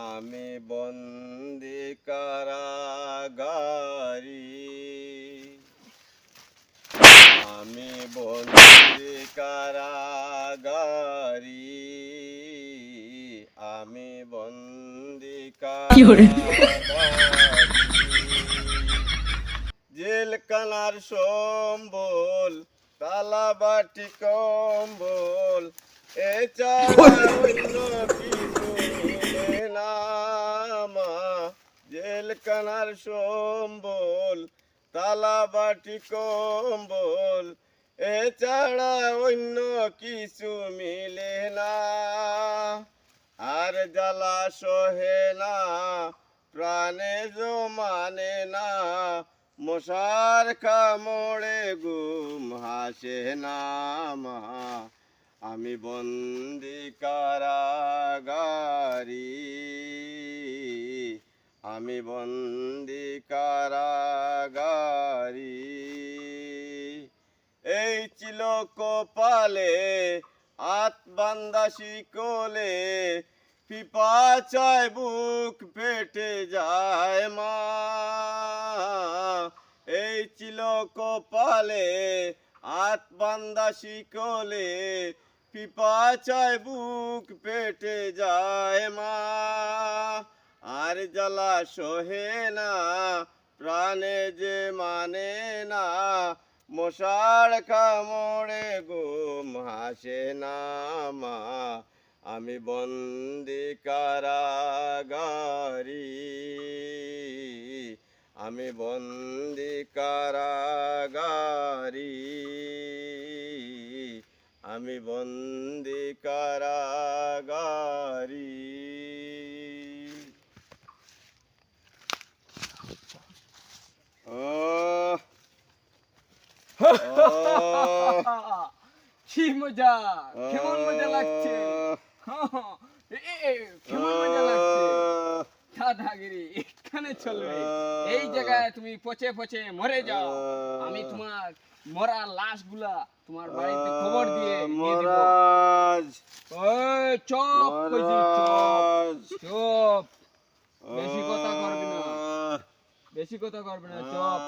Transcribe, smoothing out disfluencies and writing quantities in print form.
আমি বন্দি কারাগারি, আমি বন্দি কারাগারি, আমি বন্দি কারাগারি। জেলখানার সম্বল, তালাবাটি কম্বল, এছাড়া অন্য কিছু মিলে না মা। জেলখানার সম্বল, তালাবাটি কম্বল, এছাড়া অন্য কিছু মিলে না। আর জ্বালা সহে না, প্রাণে জমানে না, মশার কামড়ে ঘুম হাসে না মা। আমি বন্দি কারাগারি, আমি বন্দি কারাগারি। এই ছিল কপালে হাত বান্ধা শিকলে, পিপাসায় বুক ফেটে যায় মা। এই ছিল কপালে হাত বান্ধা শিকলে, পিপাসায় বুক ফেটে যায় মা। আর জ্বালা সহে না, প্রাণে যে মানে না, মশার কামড়ে ঘুম হাসে না মা। আমি বন্দি কারাগারি, আমি বন্দি কারাগারি, আমি বন্দি কারাগারি। কি মজা, কেমন মজা লাগছে, কেমন মজা লাগছে। দাদাগিরি এখানে চলবে, এই জায়গায় তুমি পচে পচে মরে যাও, আমি তোমার মরা লাশ গুলা তোমার বাড়িতে খবর দিয়ে দিব। চপ কইছি, চপ চপ, বেশি কথা করবি না, বেশি কথা করবি না, চপ।